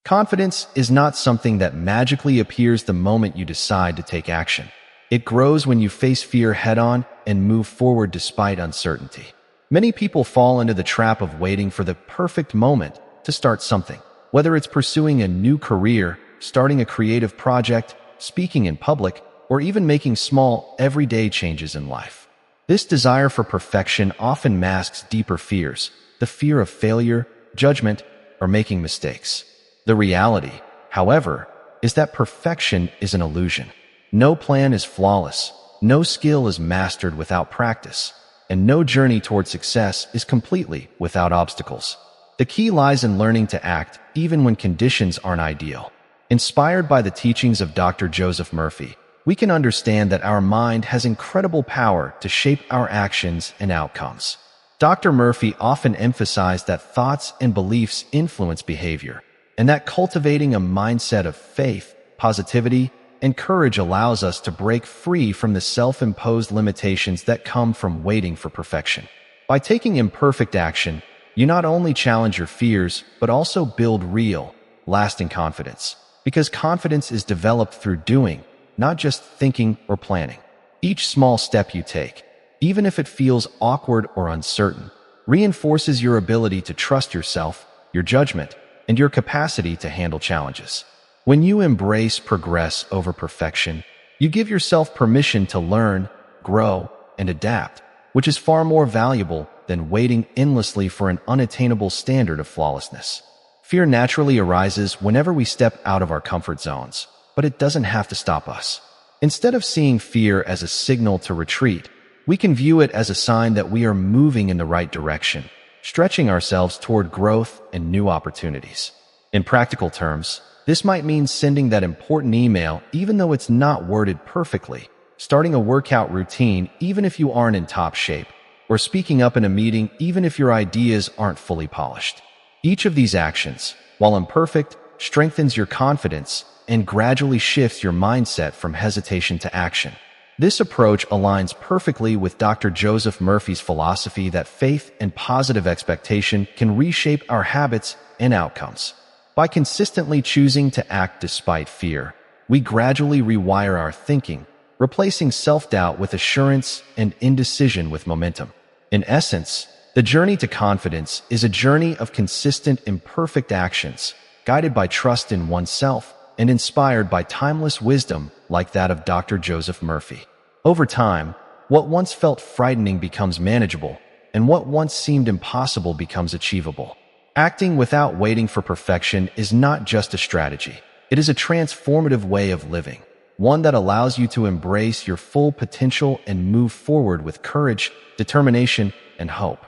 Confidence is not something that magically appears the moment you decide to take action. It grows when you face fear head-on and move forward despite uncertainty. Many people fall into the trap of waiting for the perfect moment to start something, whether it's pursuing a new career, starting a creative project, speaking in public, or even making small, everyday changes in life. This desire for perfection often masks deeper fears, the fear of failure, judgment, or making mistakes. The reality, however, is that perfection is an illusion. No plan is flawless, no skill is mastered without practice, and no journey toward success is completely without obstacles. The key lies in learning to act even when conditions aren't ideal. Inspired by the teachings of Dr. Joseph Murphy, we can understand that our mind has incredible power to shape our actions and outcomes. Dr. Murphy often emphasized that thoughts and beliefs influence behavior, and that cultivating a mindset of faith, positivity, and courage allows us to break free from the self-imposed limitations that come from waiting for perfection. By taking imperfect action, you not only challenge your fears, but also build real, lasting confidence. Because confidence is developed through doing, not just thinking or planning. Each small step you take, even if it feels awkward or uncertain, reinforces your ability to trust yourself, your judgment, and your capacity to handle challenges. When you embrace progress over perfection, you give yourself permission to learn, grow, and adapt, which is far more valuable than waiting endlessly for an unattainable standard of flawlessness. Fear naturally arises whenever we step out of our comfort zones, but it doesn't have to stop us. Instead of seeing fear as a signal to retreat, we can view it as a sign that we are moving in the right direction, stretching ourselves toward growth and new opportunities. In practical terms, this might mean sending that important email even though it's not worded perfectly, starting a workout routine even if you aren't in top shape, or speaking up in a meeting even if your ideas aren't fully polished. Each of these actions, while imperfect, strengthens your confidence and gradually shifts your mindset from hesitation to action. This approach aligns perfectly with Dr. Joseph Murphy's philosophy that faith and positive expectation can reshape our habits and outcomes. By consistently choosing to act despite fear, we gradually rewire our thinking, replacing self-doubt with assurance and indecision with momentum. In essence, the journey to confidence is a journey of consistent, imperfect actions, guided by trust in oneself and inspired by timeless wisdom like that of Dr. Joseph Murphy. Over time, what once felt frightening becomes manageable, and what once seemed impossible becomes achievable. Acting without waiting for perfection is not just a strategy. It is a transformative way of living, one that allows you to embrace your full potential and move forward with courage, determination, and hope.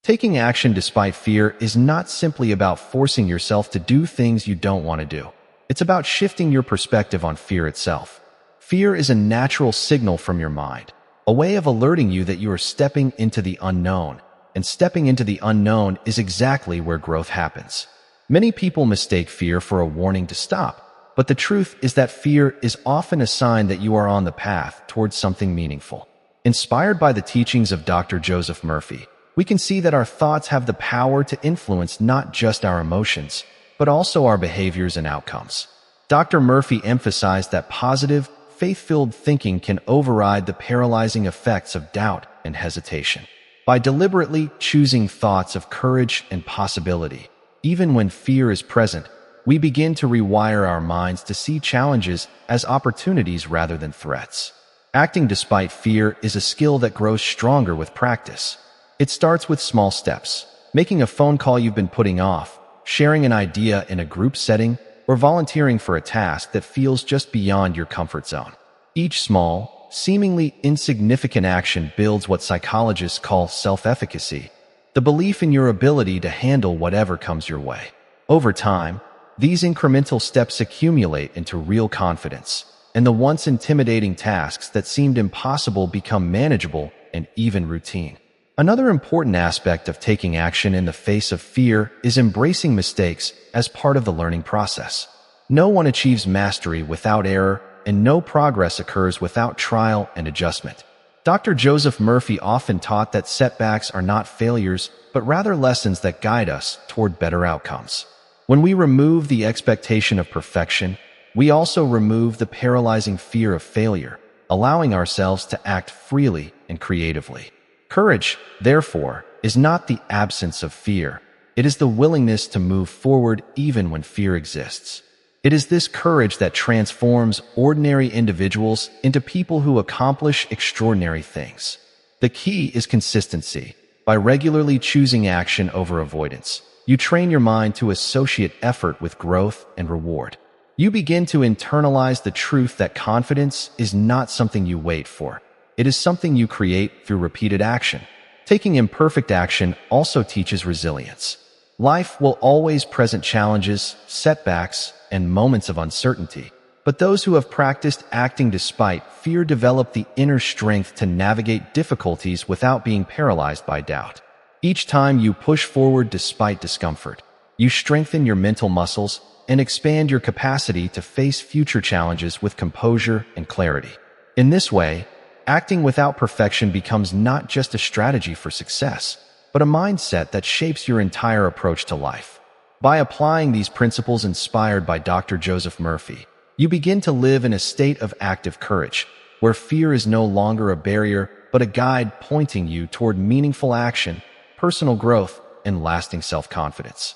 Taking action despite fear is not simply about forcing yourself to do things you don't want to do. It's about shifting your perspective on fear itself. Fear is a natural signal from your mind, a way of alerting you that you are stepping into the unknown, and stepping into the unknown is exactly where growth happens. Many people mistake fear for a warning to stop, but the truth is that fear is often a sign that you are on the path towards something meaningful. Inspired by the teachings of Dr. Joseph Murphy, we can see that our thoughts have the power to influence not just our emotions, but also our behaviors and outcomes. Dr. Murphy emphasized that positive, faith-filled thinking can override the paralyzing effects of doubt and hesitation. By deliberately choosing thoughts of courage and possibility, even when fear is present, we begin to rewire our minds to see challenges as opportunities rather than threats. Acting despite fear is a skill that grows stronger with practice. It starts with small steps, making a phone call you've been putting off, sharing an idea in a group setting, or volunteering for a task that feels just beyond your comfort zone. Each small, seemingly insignificant action builds what psychologists call self-efficacy, the belief in your ability to handle whatever comes your way. Over time, these incremental steps accumulate into real confidence, and the once intimidating tasks that seemed impossible become manageable and even routine. Another important aspect of taking action in the face of fear is embracing mistakes as part of the learning process. No one achieves mastery without error, and no progress occurs without trial and adjustment. Dr. Joseph Murphy often taught that setbacks are not failures, but rather lessons that guide us toward better outcomes. When we remove the expectation of perfection, we also remove the paralyzing fear of failure, allowing ourselves to act freely and creatively. Courage, therefore, is not the absence of fear. It is the willingness to move forward even when fear exists. It is this courage that transforms ordinary individuals into people who accomplish extraordinary things. The key is consistency. By regularly choosing action over avoidance, you train your mind to associate effort with growth and reward. You begin to internalize the truth that confidence is not something you wait for. It is something you create through repeated action. Taking imperfect action also teaches resilience. Life will always present challenges, setbacks, and moments of uncertainty. But those who have practiced acting despite fear develop the inner strength to navigate difficulties without being paralyzed by doubt. Each time you push forward despite discomfort, you strengthen your mental muscles and expand your capacity to face future challenges with composure and clarity. In this way, acting without perfection becomes not just a strategy for success, but a mindset that shapes your entire approach to life. By applying these principles inspired by Dr. Joseph Murphy, you begin to live in a state of active courage, where fear is no longer a barrier but a guide pointing you toward meaningful action, personal growth, and lasting self-confidence.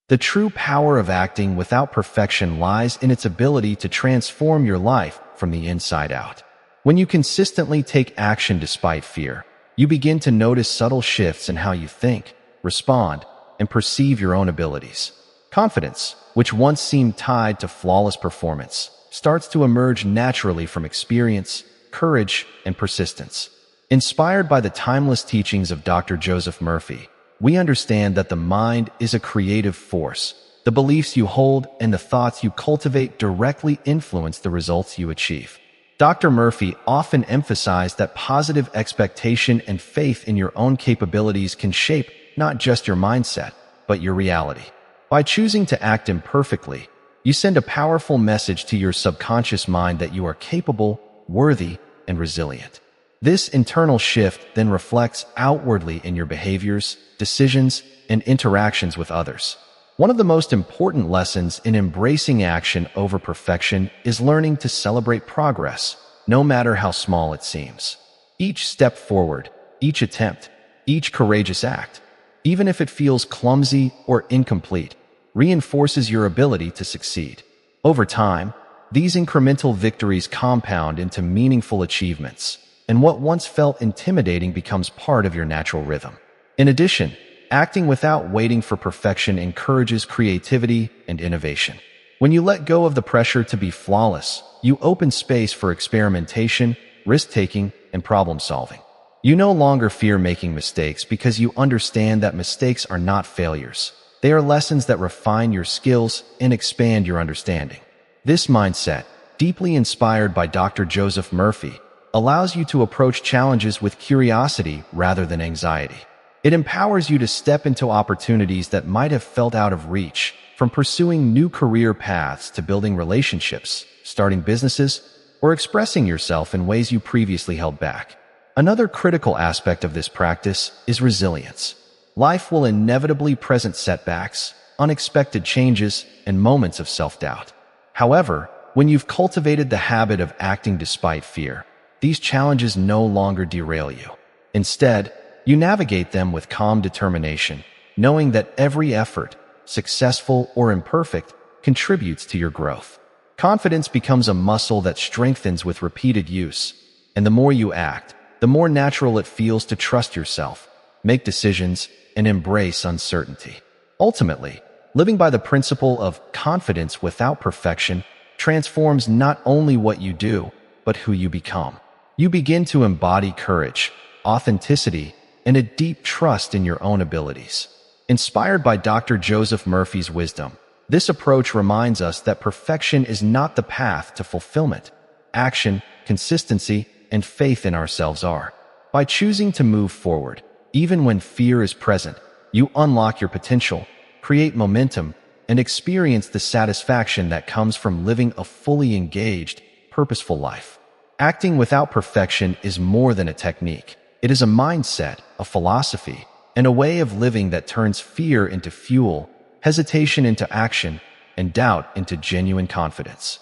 The true power of acting without perfection lies in its ability to transform your life from the inside out. When you consistently take action despite fear, you begin to notice subtle shifts in how you think, respond, and perceive your own abilities. Confidence, which once seemed tied to flawless performance, starts to emerge naturally from experience, courage, and persistence. Inspired by the timeless teachings of Dr. Joseph Murphy, we understand that the mind is a creative force. The beliefs you hold and the thoughts you cultivate directly influence the results you achieve. Dr. Murphy often emphasized that positive expectation and faith in your own capabilities can shape not just your mindset, but your reality. By choosing to act imperfectly, you send a powerful message to your subconscious mind that you are capable, worthy, and resilient. This internal shift then reflects outwardly in your behaviors, decisions, and interactions with others. One of the most important lessons in embracing action over perfection is learning to celebrate progress, no matter how small it seems. Each step forward, each attempt, each courageous act, even if it feels clumsy or incomplete, reinforces your ability to succeed. Over time, these incremental victories compound into meaningful achievements, and what once felt intimidating becomes part of your natural rhythm. In addition, acting without waiting for perfection encourages creativity and innovation. When you let go of the pressure to be flawless, you open space for experimentation, risk-taking, and problem-solving. You no longer fear making mistakes because you understand that mistakes are not failures. They are lessons that refine your skills and expand your understanding. This mindset, deeply inspired by Dr. Joseph Murphy, allows you to approach challenges with curiosity rather than anxiety. It empowers you to step into opportunities that might have felt out of reach, from pursuing new career paths to building relationships, starting businesses, or expressing yourself in ways you previously held back. Another critical aspect of this practice is resilience. Life will inevitably present setbacks, unexpected changes, and moments of self-doubt. However, when you've cultivated the habit of acting despite fear, these challenges no longer derail you. Instead, you navigate them with calm determination, knowing that every effort, successful or imperfect, contributes to your growth. Confidence becomes a muscle that strengthens with repeated use, and the more you act, the more natural it feels to trust yourself, make decisions, and embrace uncertainty. Ultimately, living by the principle of confidence without perfection transforms not only what you do, but who you become. You begin to embody courage, authenticity, and a deep trust in your own abilities. Inspired by Dr. Joseph Murphy's wisdom, this approach reminds us that perfection is not the path to fulfillment. Action, consistency, and faith in ourselves are. By choosing to move forward, even when fear is present, you unlock your potential, create momentum, and experience the satisfaction that comes from living a fully engaged, purposeful life. Acting without perfection is more than a technique. It is a mindset, a philosophy, and a way of living that turns fear into fuel, hesitation into action, and doubt into genuine confidence.